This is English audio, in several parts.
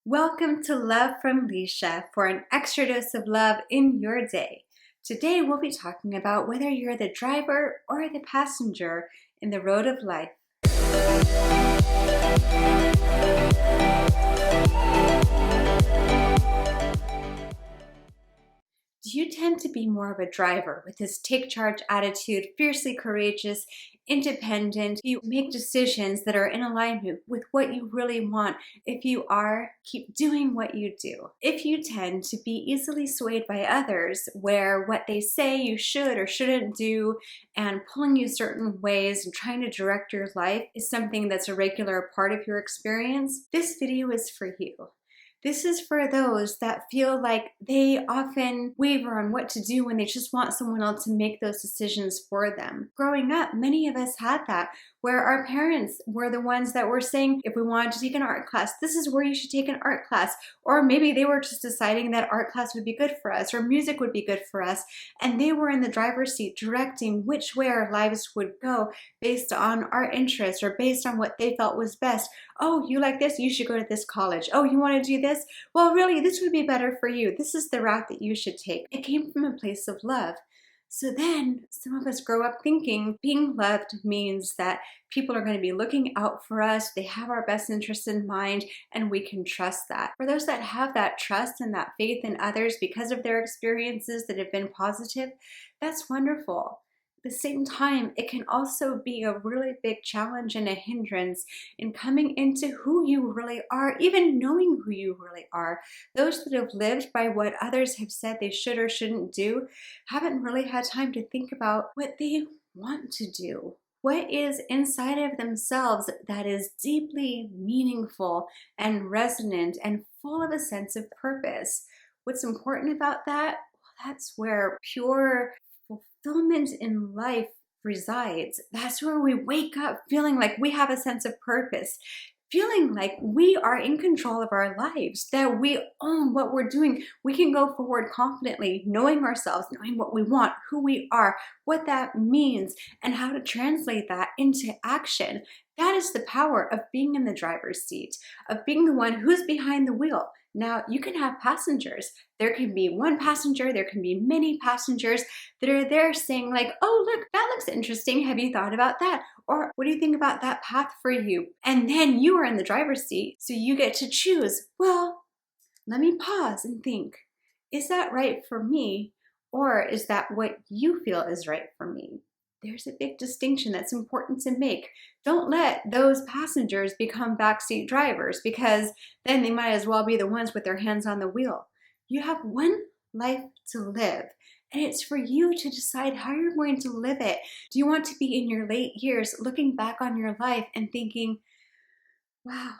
Welcome to Love from Lisha for an extra dose of love in your day. Today we'll be talking about whether you're the driver or the passenger in the road of life. Do you tend to be more of a driver with this take charge attitude, fiercely courageous, independent? You make decisions that are in alignment with what you really want. If you are, keep doing what you do. If you tend to be easily swayed by others, where what they say you should or shouldn't do and pulling you certain ways and trying to direct your life is something that's a regular part of your experience, this video is for you. This is for those that feel like they often waver on what to do when they just want someone else to make those decisions for them. Growing up, many of us had that, where our parents were the ones that were saying, if we wanted to take an art class, this is where you should take an art class. Or maybe they were just deciding that art class would be good for us or music would be good for us. And they were in the driver's seat directing which way our lives would go based on our interests or based on what they felt was best. Oh, you like this? You should go to this college. Oh, you want to do this? Well, really, this would be better for you. This is the route that you should take. It came from a place of love. So then some of us grow up thinking being loved means that people are going to be looking out for us, they have our best interests in mind, and we can trust that. For those that have that trust and that faith in others because of their experiences that have been positive, that's wonderful. At the same time, it can also be a really big challenge and a hindrance in coming into who you really are, even knowing who you really are. Those that have lived by what others have said they should or shouldn't do haven't really had time to think about what they want to do. What is inside of themselves that is deeply meaningful and resonant and full of a sense of purpose? What's important about that? Well, that's where pure fulfillment in life resides. That's where we wake up feeling like we have a sense of purpose, feeling like we are in control of our lives, that we own what we're doing. We can go forward confidently, knowing ourselves, knowing what we want, who we are, what that means, and how to translate that into action. That is the power of being in the driver's seat, of being the one who's behind the wheel. Now, you can have passengers. There can be one passenger, there can be many passengers that are there saying like, oh, look, that looks interesting. Have you thought about that? Or what do you think about that path for you? And then you are in the driver's seat, so you get to choose. Well, let me pause and think, is that right for me? Or is that what you feel is right for me? There's a big distinction that's important to make. Don't let those passengers become backseat drivers, because then they might as well be the ones with their hands on the wheel. You have one life to live, and it's for you to decide how you're going to live it. Do you want to be in your late years looking back on your life and thinking, wow,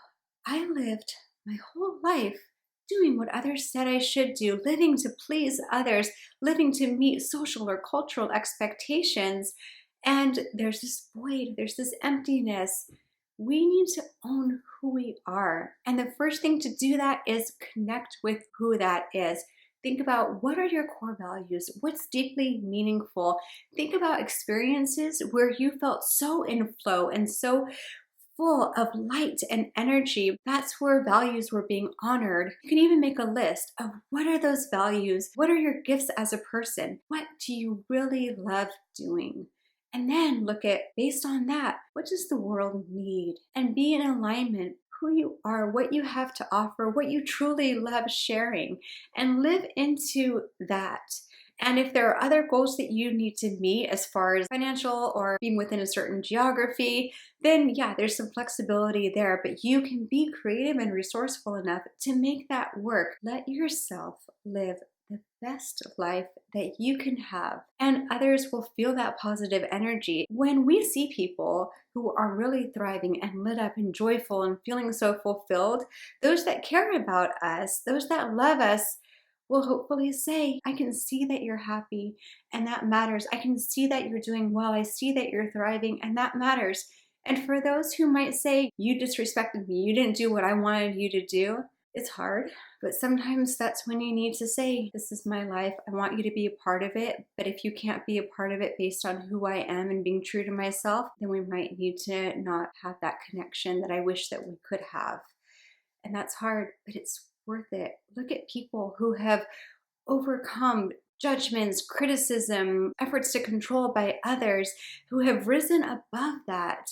I lived my whole life doing what others said I should do, living to please others, living to meet social or cultural expectations, and there's this void, there's this emptiness. We need to own who we are. And the first thing to do that is connect with who that is. Think about, what are your core values? What's deeply meaningful? Think about experiences where you felt so in flow and so full of light and energy. That's where values were being honored. You can even make a list of what are those values? What are your gifts as a person? What do you really love doing? And then look at, based on that, what does the world need? And be in alignment, who you are, what you have to offer, what you truly love sharing, and live into that. And if there are other goals that you need to meet as far as financial or being within a certain geography, then yeah, there's some flexibility there, but you can be creative and resourceful enough to make that work. Let yourself live the best life that you can have, and others will feel that positive energy. When we see people who are really thriving and lit up and joyful and feeling so fulfilled, those that care about us, those that love us, will hopefully say, I can see that you're happy, and that matters. I can see that you're doing well. I see that you're thriving, and that matters. And for those who might say, you disrespected me, you didn't do what I wanted you to do, it's hard, but sometimes that's when you need to say, this is my life. I want you to be a part of it. But if you can't be a part of it based on who I am and being true to myself, then we might need to not have that connection that I wish that we could have. And that's hard, but it's worth it. Look at people who have overcome judgments, criticism, efforts to control by others, who have risen above that.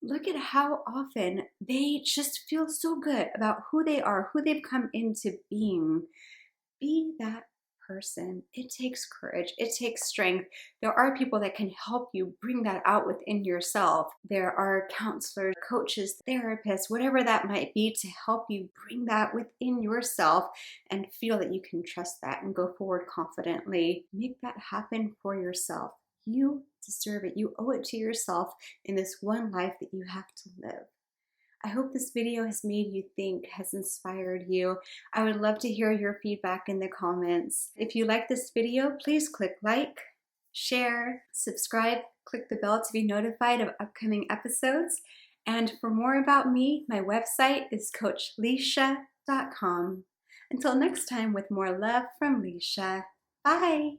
Look at how often they just feel so good about who they are, who they've come into being. Be that person. It takes courage. It takes strength. There are people that can help you bring that out within yourself. There are counselors, coaches, therapists, whatever that might be, to help you bring that within yourself and feel that you can trust that and go forward confidently. Make that happen for yourself. You deserve it. You owe it to yourself in this one life that you have to live. I hope this video has made you think, has inspired you. I would love to hear your feedback in the comments. If you like this video, please click like, share, subscribe, click the bell to be notified of upcoming episodes. And for more about me, my website is coachlisha.com. Until next time, with more love from Lisha. Bye.